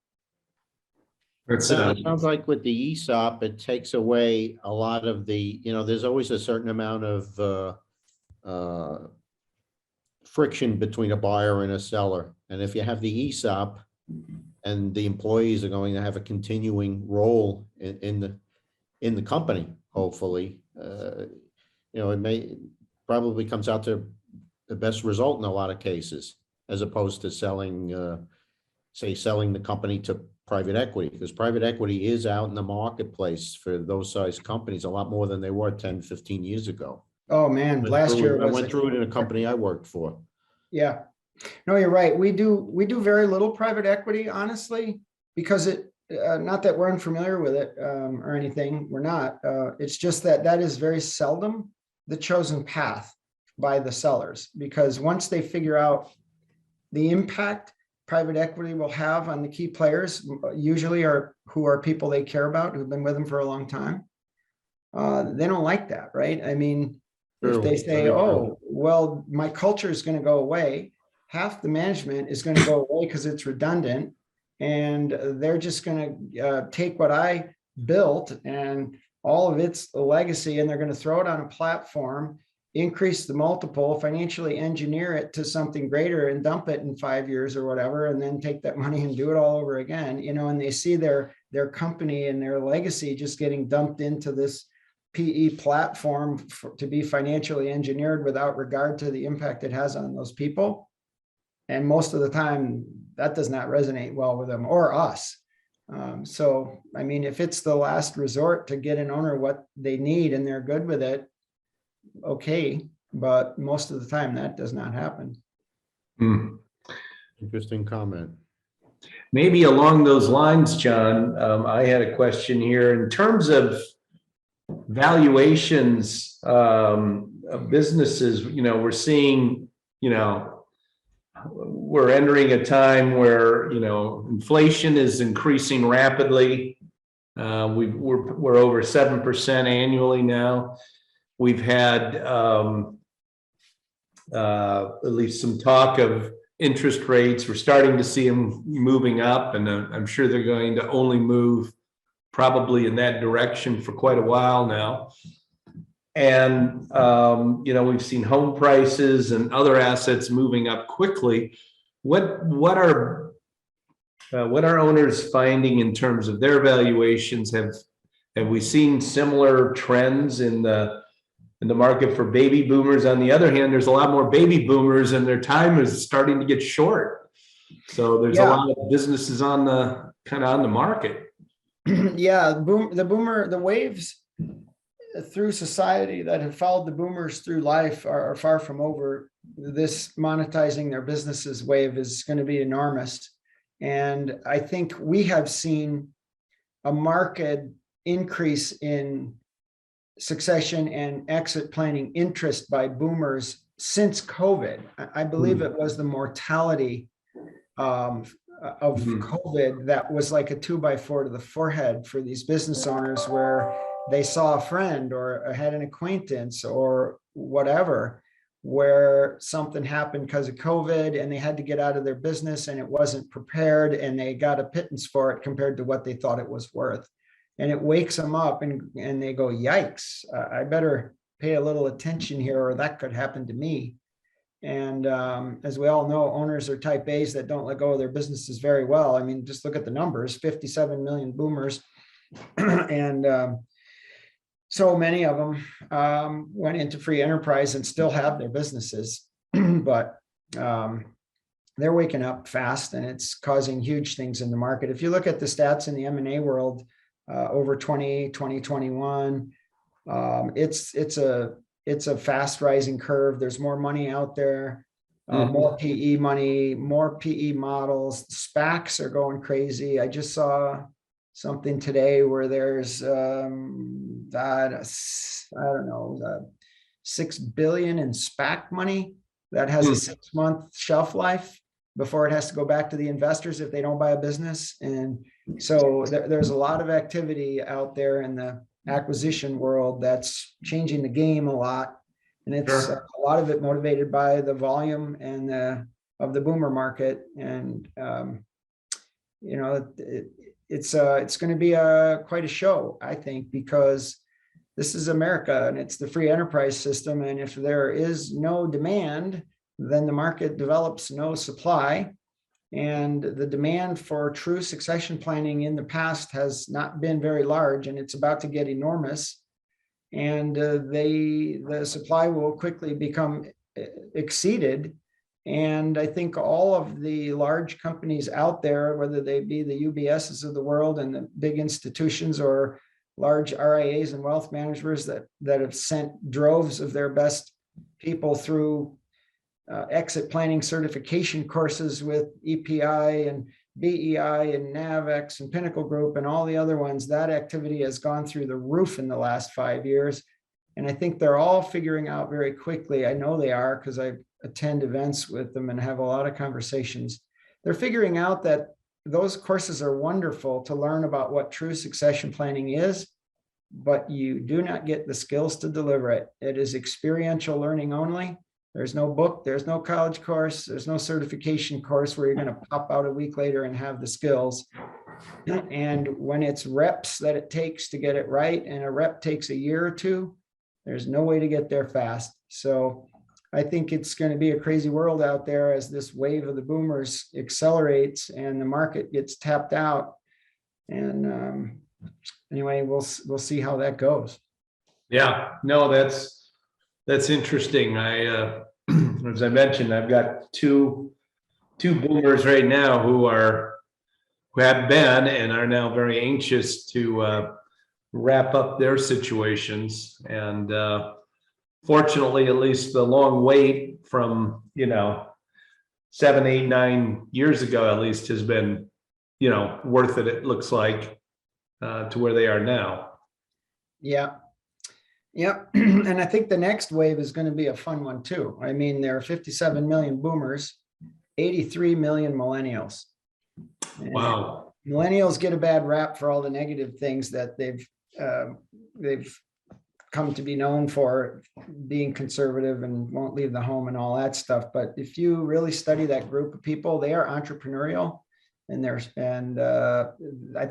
It sounds like with the ESOP, it takes away a lot of the, there's always a certain amount of friction between a buyer and a seller. And if you have the ESOP and the employees are going to have a continuing role in the company, hopefully, it may probably comes out to the best result in a lot of cases, as opposed to selling the company to private equity, because private equity is out in the marketplace for those size companies a lot more than they were 10, 15 years ago. Oh man, last year I went through it in a company I worked for. Yeah, no, you're right. We do very little private equity, honestly, because not that we're unfamiliar with it or anything. We're not. It's just that is very seldom the chosen path by the sellers, because once they figure out the impact private equity will have on the key players, usually who are people they care about, who've been with them for a long time, they don't like that, right? I mean, if they say, oh, well, my culture is going to go away, half the management is going to go away because it's redundant, and they're just going to take what I built and all of its legacy, and they're going to throw it on a platform, increase the multiple, financially engineer it to something greater and dump it in 5 years or whatever, and then take that money and do it all over again, and they see their company and their legacy just getting dumped into this PE platform to be financially engineered without regard to the impact it has on those people. And most of the time that does not resonate well with them or us. So, I mean, if it's the last resort to get an owner what they need and they're good with it, okay, but most of the time that does not happen. Interesting comment. Maybe along those lines, John, I had a question here in terms of valuations of businesses. We're seeing, we're entering a time where, inflation is increasing rapidly. We're over 7% annually now. We've had at least some talk of interest rates. We're starting to see them moving up, and I'm sure they're going to only move probably in that direction for quite a while now. And, we've seen home prices and other assets moving up quickly. What are owners finding in terms of their valuations? Have we seen similar trends in the market for baby boomers? On the other hand, there's a lot more baby boomers and their time is starting to get short. So there's a lot of businesses on the market. Yeah, the waves through society that have followed the boomers through life are far from over. This monetizing their businesses wave is going to be enormous. And I think we have seen a marked increase in succession and exit planning interest by boomers since COVID. I believe it was the mortality of COVID that was like a 2x4 to the forehead for these business owners, where they saw a friend or had an acquaintance or whatever, where something happened because of COVID and they had to get out of their business and it wasn't prepared and they got a pittance for it compared to what they thought it was worth. And it wakes them up and they go, yikes, I better pay a little attention here or that could happen to me. And as we all know, owners are type A's that don't let go of their businesses very well. I mean, just look at the numbers, 57 million boomers. And so many of them went into free enterprise and still have their businesses, but they're waking up fast and it's causing huge things in the market. If you look at the stats in the M&A world over 2021, it's a fast rising curve. There's more money out there, more PE money, more PE models. SPACs are going crazy. I just saw something today where there's I don't know, 6 billion in SPAC money that has a 6-month shelf life before it has to go back to the investors if they don't buy a business. And so there's a lot of activity out there in the acquisition world that's changing the game a lot. And it's a lot of it motivated by the volume and of the boomer market. And it's going to be quite a show, I think, because this is America and it's the free enterprise system. And if there is no demand, then the market develops no supply. And the demand for true succession planning in the past has not been very large, and it's about to get enormous. And the supply will quickly become exceeded. And I think all of the large companies out there, whether they be the UBSs of the world and the big institutions or large RIAs and wealth managers that have sent droves of their best people through exit planning certification courses with EPI and BEI and NAVX and Pinnacle Group and all the other ones, that activity has gone through the roof in the last 5 years. And I think they're all figuring out very quickly. I know they are because I attend events with them and have a lot of conversations. They're figuring out that those courses are wonderful to learn about what true succession planning is, but you do not get the skills to deliver it. It is experiential learning only. There's no book, there's no college course, there's no certification course where you're going to pop out a week later and have the skills. And when it's reps that it takes to get it right, and a rep takes a year or two, there's no way to get there fast. So I think it's going to be a crazy world out there as this wave of the boomers accelerates and the market gets tapped out. And anyway, we'll see how that goes. Yeah, no, that's interesting. As I mentioned, I've got two boomers right now who have been and are now very anxious to wrap up their situations. And fortunately, at least the long wait from 7, 8, 9 years ago, at least, has been worth it. It looks like to where they are now. Yeah. Yep. And I think the next wave is going to be a fun one too. I mean, there are 57 million boomers, 83 million millennials. Wow. And millennials get a bad rap for all the negative things that they've come to be known for, being conservative and won't leave the home and all that stuff. But if you really study that group of people, they are entrepreneurial, and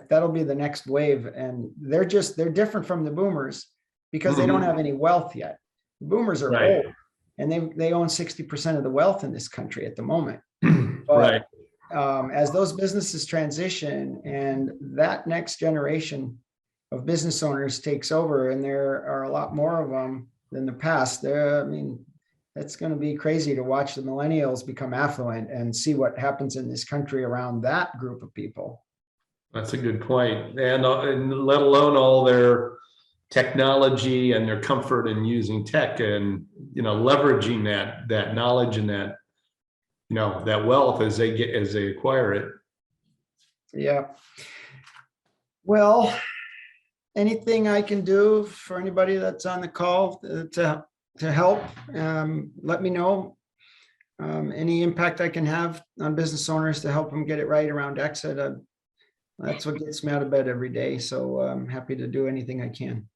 that'll be the next wave. And they're different from the boomers. because they don't have any wealth yet. Boomers are Right. old, and they own 60% of the wealth in this country at the moment. Right. As those businesses transition and that next generation of business owners takes over, and there are a lot more of them than the past, I mean, it's going to be crazy to watch the millennials become affluent and see what happens in this country around that group of people. That's a good point. And let alone all their technology and their comfort in using tech and, leveraging that knowledge and that, that wealth as they acquire it. Yeah. Well, anything I can do for anybody that's on the call to help, let me know. Any impact I can have on business owners to help them get it right around exit. That's what gets me out of bed every day. So I'm happy to do anything I can.